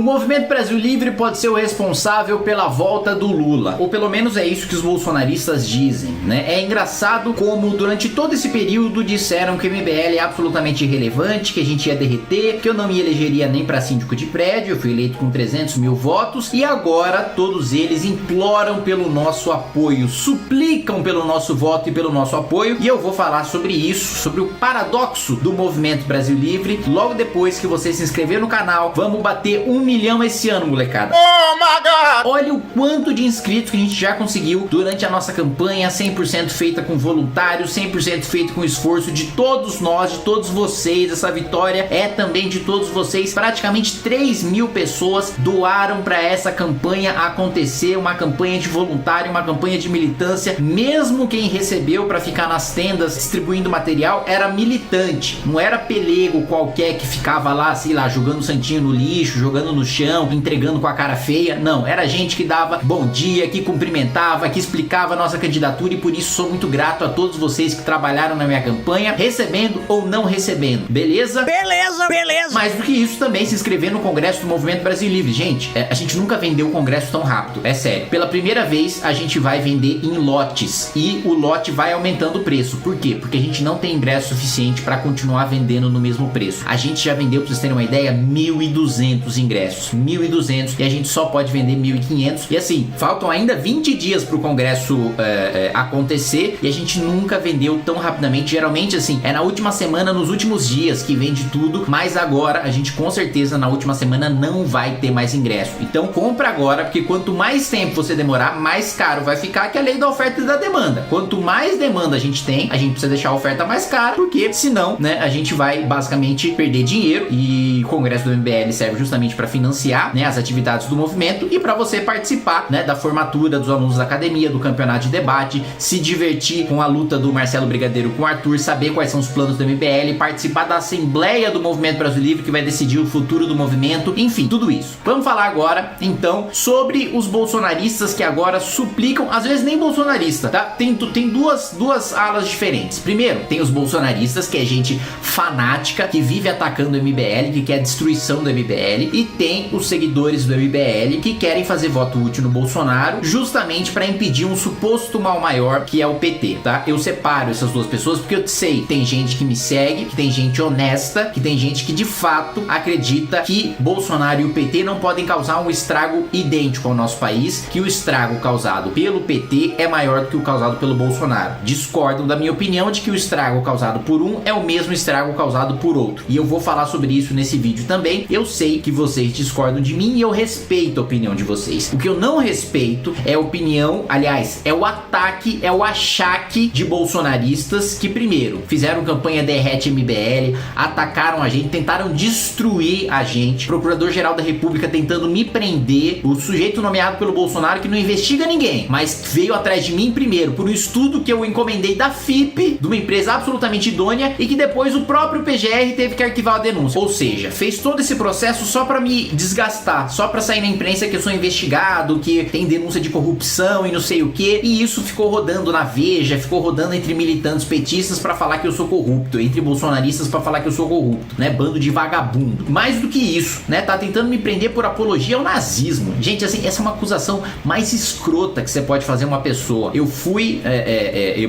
O Movimento Brasil Livre pode ser o responsável pela volta do Lula, ou pelo menos é isso que os bolsonaristas dizem, né? É engraçado como durante todo esse período disseram que o MBL é absolutamente irrelevante, que a gente ia derreter, que eu não me elegeria nem para síndico de prédio, eu fui eleito com 300 mil votos, e agora todos eles imploram pelo nosso apoio, suplicam pelo nosso voto e pelo nosso apoio, e eu vou falar sobre isso, sobre o paradoxo do Movimento Brasil Livre, logo depois que você se inscrever no canal. Vamos bater 1 milhão esse ano, molecada. Oh my God! Olha o quanto de inscritos que a gente já conseguiu durante a nossa campanha, 100% feita com voluntários, 100% feito com esforço de todos nós, de todos vocês. Essa vitória é também de todos vocês. Praticamente 3 mil pessoas doaram para essa campanha acontecer, uma campanha de voluntário, uma campanha de militância. Mesmo quem recebeu para ficar nas tendas distribuindo material era militante, não era pelego qualquer que ficava lá, sei lá, jogando santinho no lixo, jogando no chão, entregando com a cara feia. Não, era gente que dava bom dia, que cumprimentava, que explicava a nossa candidatura, e por isso sou muito grato a todos vocês que trabalharam na minha campanha, recebendo ou não recebendo, beleza? Beleza, beleza! Mais do que isso, também se inscrever no Congresso do Movimento Brasil Livre. Gente, a gente nunca vendeu o Congresso tão rápido, é sério. Pela primeira vez, a gente vai vender em lotes, e o lote vai aumentando o preço. Por quê? Porque a gente não tem ingresso suficiente para continuar vendendo no mesmo preço. A gente já vendeu, pra vocês terem uma ideia, 1.200 ingressos, 1.200, e a gente só pode vender 1.500, e assim, faltam ainda 20 dias pro Congresso acontecer, e a gente nunca vendeu tão rapidamente. Geralmente assim, é na última semana, nos últimos dias que vende tudo, mas agora a gente com certeza na última semana não vai ter mais ingresso. Então compra agora, porque quanto mais tempo você demorar, mais caro vai ficar, que é a lei da oferta e da demanda. Quanto mais demanda a gente tem, a gente precisa deixar a oferta mais cara, porque senão, né, a gente vai basicamente perder dinheiro, e o Congresso do MBL serve justamente para financiar, né, as atividades do movimento, e para você participar, né, da formatura dos alunos da academia, do campeonato de debate, se divertir com a luta do Marcelo Brigadeiro com o Arthur, saber quais são os planos do MBL, participar da Assembleia do Movimento Brasil Livre, que vai decidir o futuro do movimento, enfim, tudo isso. Vamos falar agora, então, sobre os bolsonaristas que agora suplicam, às vezes nem bolsonarista, tá? Tem duas alas diferentes. Primeiro, tem os bolsonaristas, que é gente fanática, que vive atacando o MBL, que quer a destruição do MBL, e tem os seguidores do MBL, que querem fazer voto útil no Bolsonaro, justamente para impedir um suposto mal maior, que é o PT, tá? Eu separo essas duas pessoas porque eu sei, tem gente que me segue, que tem gente honesta, que tem gente que de fato acredita que Bolsonaro e o PT não podem causar um estrago idêntico ao nosso país, que o estrago causado pelo PT é maior do que o causado pelo Bolsonaro. Discordam da minha opinião de que o estrago causado por um é o mesmo estrago causado por outro, e eu vou falar sobre isso nesse vídeo também. Eu sei que vocês discordam de mim e eu respeito a opinião de vocês. O que eu não respeito é a opinião, aliás, é o ataque, é o achaque de bolsonaristas que primeiro fizeram campanha Derrete MBL, atacaram a gente, tentaram destruir a gente, Procurador-Geral da República tentando me prender, o sujeito nomeado pelo Bolsonaro que não investiga ninguém, mas veio atrás de mim primeiro por um estudo que eu encomendei da FIP, de uma empresa absolutamente idônea, e que depois o próprio PGR teve que arquivar a denúncia. Ou seja, fez todo esse processo só pra me desgastar, só pra sair na imprensa que eu sou investigado, que tem denúncia de corrupção e não sei o que, e isso ficou rodando na Veja, ficou rodando entre militantes petistas pra falar que eu sou corrupto, entre bolsonaristas pra falar que eu sou corrupto, né, bando de vagabundo. Mais do que isso, né, tá tentando me prender por apologia ao nazismo. Gente, assim, essa é uma acusação mais escrota que você pode fazer a uma pessoa. Eu fui,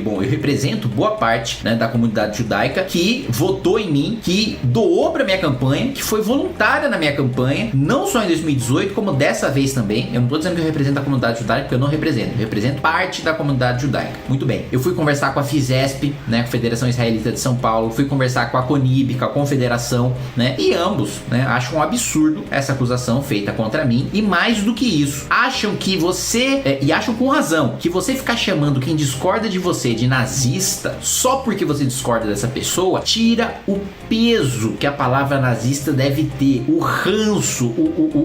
bom, eu represento boa parte, né, da comunidade judaica que votou em mim, que doou pra minha campanha, que foi voluntária na minha campanha, não só em 2018, como dessa vez também. Eu não tô dizendo que eu represento a comunidade judaica, porque eu não represento, eu represento parte da comunidade judaica. Muito bem. Eu fui conversar com a FISESP, né, com a Federação Israelita de São Paulo, fui conversar com a CONIB, com a Confederação, né, e ambos, né, acham um absurdo essa acusação feita contra mim, e mais do que isso, acham que você, e acham com razão, que você ficar chamando quem discorda de você de nazista, só porque você discorda dessa pessoa, tira o peso que a palavra nazista deve ter, o ranço,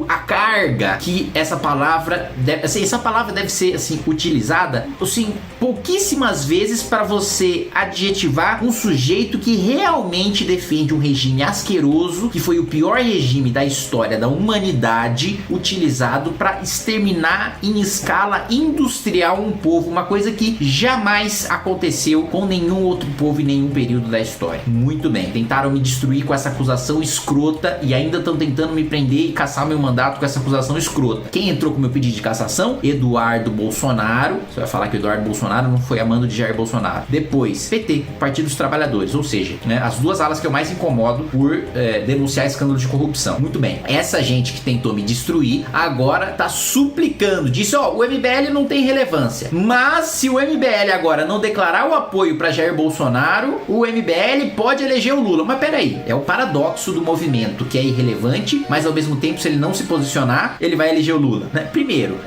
a carga que essa palavra deve, assim, essa palavra deve ser assim utilizada, assim, pouquíssimas vezes para você adjetivar um sujeito que realmente defende um regime asqueroso, que foi o pior regime da história da humanidade, utilizado para exterminar em escala industrial um povo, uma coisa que jamais aconteceu com nenhum outro povo em nenhum período da história. Muito bem, tentaram me destruir com essa acusação escrota e ainda estão tentando me prender prender e caçar meu mandato com essa acusação escrota. Quem entrou com meu pedido de cassação? Eduardo Bolsonaro. Você vai falar que o Eduardo Bolsonaro não foi a mando de Jair Bolsonaro. Depois, PT, Partido dos Trabalhadores, ou seja, né, as duas alas que eu mais incomodo por denunciar escândalo de corrupção. Muito bem, essa gente que tentou me destruir agora tá suplicando, disse, ó, o MBL não tem relevância, mas se o MBL agora não declarar o apoio para Jair Bolsonaro, o MBL pode eleger o Lula. Mas peraí, é o paradoxo do movimento, que é irrelevante, mas ao mesmo tempo, se ele não se posicionar, ele vai eleger o Lula, né? Primeiro,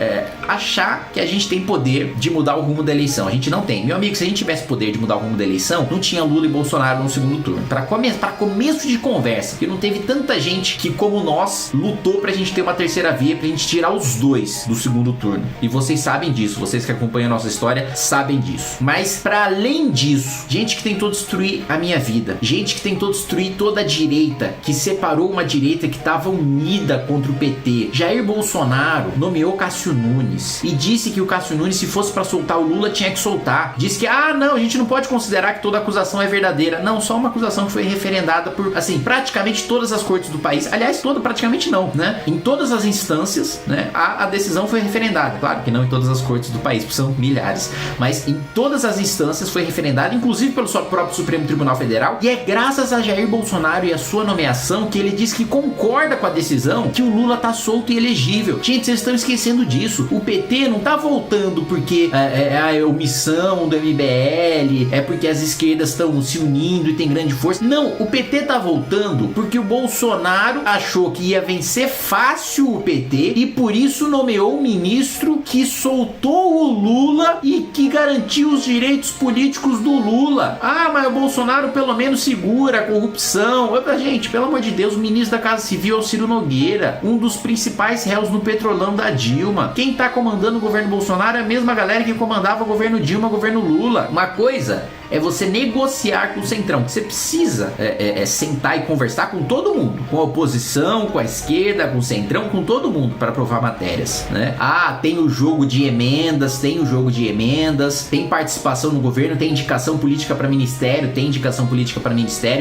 achar que a gente tem poder de mudar o rumo da eleição. A gente não tem. Meu amigo, se a gente tivesse poder de mudar o rumo da eleição, não tinha Lula e Bolsonaro no segundo turno. Para começo de conversa, porque não teve tanta gente que, como nós, lutou pra gente ter uma terceira via, pra gente tirar os dois do segundo turno. E vocês sabem disso, vocês que acompanham a nossa história sabem disso. Mas para além disso, gente que tentou destruir a minha vida, gente que tentou destruir toda a direita, que separou uma direita que estava unida contra o PT. Jair Bolsonaro nomeou Cássio Nunes e disse que o Cássio Nunes, se fosse para soltar o Lula, tinha que soltar. Disse que, não, a gente não pode considerar que toda acusação é verdadeira. Não, só uma acusação que foi referendada por, assim, praticamente todas as cortes do país. Aliás, praticamente não, né? Em todas as instâncias, né, a decisão foi referendada. Claro que não em todas as cortes do país, porque são milhares, mas em todas as instâncias foi referendada, inclusive pelo próprio Supremo Tribunal Federal, e é graças a Jair Bolsonaro e a sua nomeação que ele diz que concorda com a decisão que o Lula tá solto e elegível. Gente, vocês estão esquecendo disso. O PT não tá voltando porque é a omissão do MBL, é porque as esquerdas estão se unindo e tem grande força. Não, o PT tá voltando porque o Bolsonaro achou que ia vencer fácil o PT e por isso nomeou um ministro que soltou o Lula e que garantiu os direitos políticos do Lula. Mas o Bolsonaro pelo menos segura a corrupção. Gente, pelo amor de Deus, o ministro da Casa Civil é o Ciro Nogueira, um dos principais réus no petrolão da Dilma. Quem tá comandando o governo Bolsonaro é a mesma galera que comandava o governo Dilma, o governo Lula. Uma coisa é você negociar com o Centrão, que você precisa sentar e conversar com todo mundo, com a oposição, com a esquerda, com o Centrão, com todo mundo para aprovar matérias, né? Tem o jogo de emendas, tem participação no governo, tem indicação política para ministério,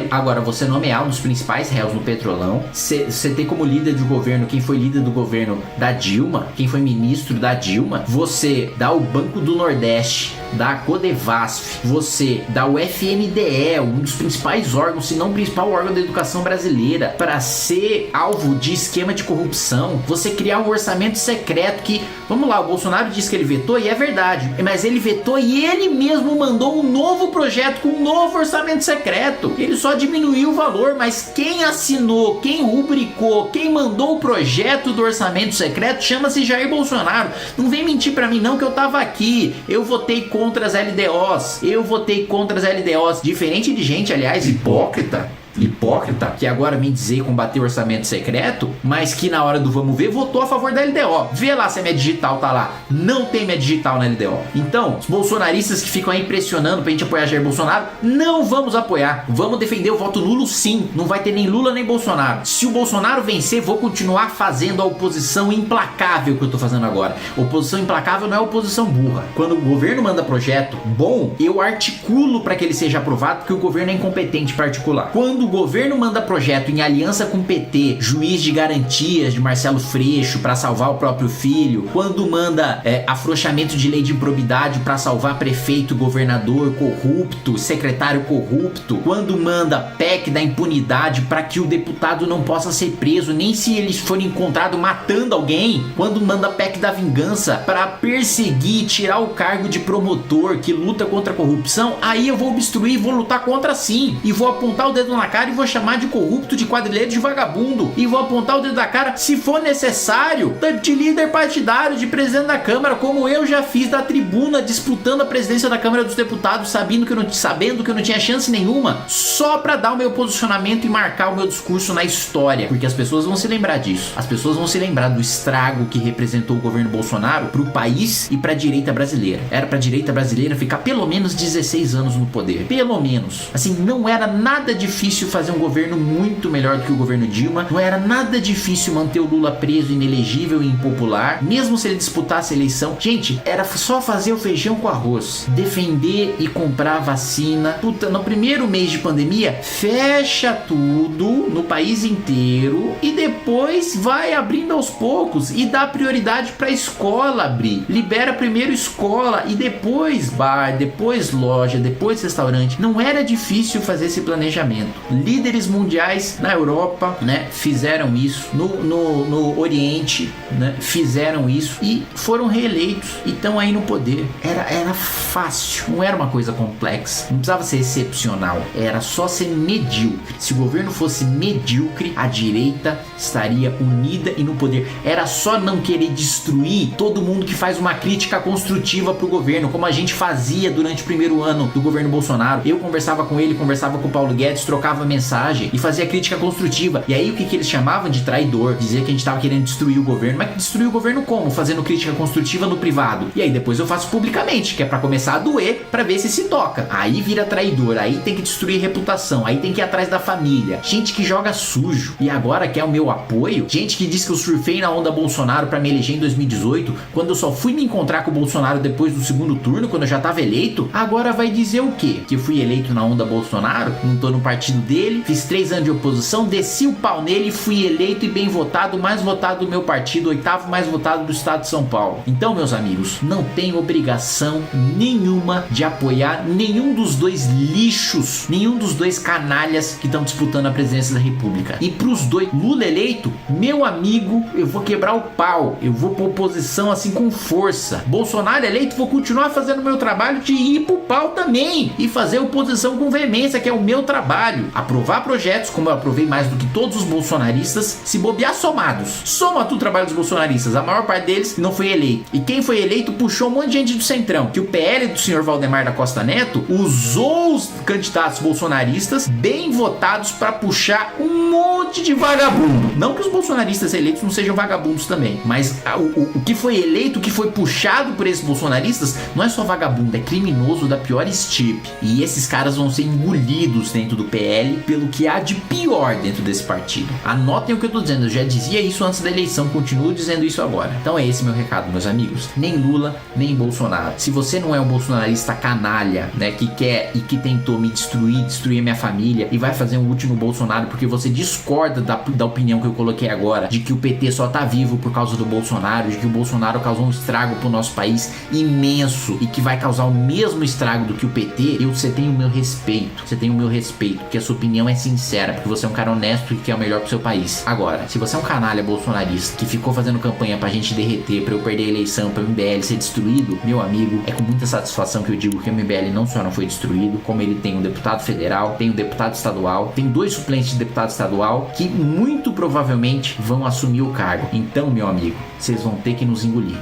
Agora, você nomear um dos principais réus no petrolão, você ter como líder de governo quem foi líder do governo da Dilma, quem foi ministro da Dilma, você dá o Banco do Nordeste, dá a Codevasf, você dá o FNDE, um dos principais órgãos, se não o principal órgão da educação brasileira, para ser alvo de esquema de corrupção, você criar um orçamento secreto que, vamos lá, o Bolsonaro disse que ele vetou e é verdade, mas ele vetou e ele mesmo mandou um novo projeto com um novo orçamento secreto. Ele só diminuiu o valor, mas quem assinou, quem rubricou, quem mandou o projeto do orçamento secreto chama-se Jair Bolsonaro. Não vem mentir pra mim não que eu tava aqui, eu votei contra as LDOs, diferente de gente, aliás, hipócrita, que agora vem dizer combater o orçamento secreto, mas que na hora do vamos ver votou a favor da LDO. Vê lá se a minha digital tá lá. Não tem minha digital na LDO. Então, os bolsonaristas que ficam aí pressionando pra gente apoiar Jair Bolsonaro, não vamos apoiar. Vamos defender o voto nulo sim. Não vai ter nem Lula nem Bolsonaro. Se o Bolsonaro vencer, vou continuar fazendo a oposição implacável que eu tô fazendo agora. Oposição implacável não é oposição burra. Quando o governo manda projeto bom, eu articulo para que ele seja aprovado, porque o governo é incompetente para articular. Quando o governo manda projeto em aliança com o PT, juiz de garantias de Marcelo Freixo para salvar o próprio filho, quando manda afrouxamento de lei de improbidade para salvar prefeito, governador corrupto, secretário corrupto, quando manda PEC da impunidade para que o deputado não possa ser preso, nem se eles forem encontrados matando alguém, quando manda PEC da vingança para perseguir e tirar o cargo de promotor que luta contra a corrupção, aí eu vou obstruir e vou lutar contra sim, e vou apontar o dedo na cara e vou chamar de corrupto, de quadrilheiro, de vagabundo, e vou apontar o dedo da cara, se for necessário, de líder partidário, de presidente da Câmara, como eu já fiz da tribuna disputando a presidência da Câmara dos Deputados, sabendo que eu não tinha chance nenhuma, só pra dar o meu posicionamento e marcar o meu discurso na história, porque as pessoas vão se lembrar disso, as pessoas vão se lembrar do estrago que representou o governo Bolsonaro pro país e pra direita brasileira. Era pra direita brasileira ficar pelo menos 16 anos no poder, pelo menos, assim, não era nada difícil fazer um governo muito melhor do que o governo Dilma. Não era nada difícil manter o Lula preso, inelegível e impopular, mesmo se ele disputasse a eleição. Gente, era só fazer o feijão com arroz, defender e comprar vacina. Puta, no primeiro mês de pandemia, fecha tudo no país inteiro e depois vai abrindo aos poucos e dá prioridade pra escola abrir. Libera primeiro escola e depois bar, depois loja, depois restaurante. Não era difícil fazer esse planejamento. Líderes mundiais na Europa, né, fizeram isso. No Oriente, né, fizeram isso e foram reeleitos e estão aí no poder. Era fácil, não era uma coisa complexa, não precisava ser excepcional, era só ser medíocre. Se o governo fosse medíocre, a direita estaria unida e no poder. Era só não querer destruir todo mundo que faz uma crítica construtiva pro governo, como a gente fazia durante o primeiro ano do governo Bolsonaro. Eu conversava com ele, conversava com o Paulo Guedes, trocava mensagem e fazia crítica construtiva. E aí o que eles chamavam de traidor? Dizia que a gente tava querendo destruir o governo. Mas destruir o governo como? Fazendo crítica construtiva no privado. E aí depois eu faço publicamente, que é pra começar a doer, pra ver se toca. Aí vira traidor, aí tem que destruir reputação, aí tem que ir atrás da família. Gente que joga sujo e agora quer o meu apoio. Gente que diz que eu surfei na onda Bolsonaro pra me eleger em 2018, quando eu só fui me encontrar com o Bolsonaro depois do segundo turno, quando eu já tava eleito. Agora vai dizer o quê? Que eu fui eleito na onda Bolsonaro, não tô no partido dele, fiz 3 anos de oposição, desci o pau nele, fui eleito e bem votado, mais votado do meu partido, 8º mais votado do estado de São Paulo. Então, meus amigos, não tenho obrigação nenhuma de apoiar nenhum dos dois lixos, nenhum dos dois canalhas que estão disputando a presidência da República. E pros dois, Lula eleito, meu amigo, eu vou quebrar o pau, eu vou pra oposição assim com força. Bolsonaro eleito, vou continuar fazendo o meu trabalho de ir pro pau também e fazer oposição com veemência, que é o meu trabalho. Aprovar projetos, como eu aprovei mais do que todos os bolsonaristas, se bobear somados. Soma tu o trabalho dos bolsonaristas, a maior parte deles não foi eleito. E quem foi eleito puxou um monte de gente do Centrão, que o PL do senhor Valdemar da Costa Neto usou os candidatos bolsonaristas bem votados para puxar um monte de vagabundo. Não que os bolsonaristas eleitos não sejam vagabundos também, mas o que foi eleito, o que foi puxado por esses bolsonaristas, não é só vagabundo, é criminoso da pior estirpe. E esses caras vão ser engolidos dentro do PL pelo que há de pior dentro desse partido. Anotem o que eu tô dizendo, eu já dizia isso antes da eleição, continuo dizendo isso agora. Então é esse meu recado, meus amigos. Nem Lula, nem Bolsonaro. Se você não é um bolsonarista canalha, né, que quer e que tentou me destruir minha família e vai fazer um último Bolsonaro porque você discorda da opinião que eu coloquei agora, de que o PT só tá vivo por causa do Bolsonaro, de que o Bolsonaro causou um estrago pro nosso país imenso e que vai causar o mesmo estrago do que o PT, você tem o meu respeito. Você tem o meu respeito, porque a sua opinião é sincera, porque você é um cara honesto e quer o melhor pro seu país. Agora, se você é um canalha bolsonarista que ficou fazendo campanha pra gente derreter, pra eu perder a eleição, pra o MBL ser destruído, meu amigo, é com muita satisfação que eu digo que o MBL não só não foi destruído, como ele tem um deputado federal, tem um deputado estadual, tem 2 suplentes de deputado estadual que muito provavelmente vão assumir o cargo. Então, meu amigo, vocês vão ter que nos engolir.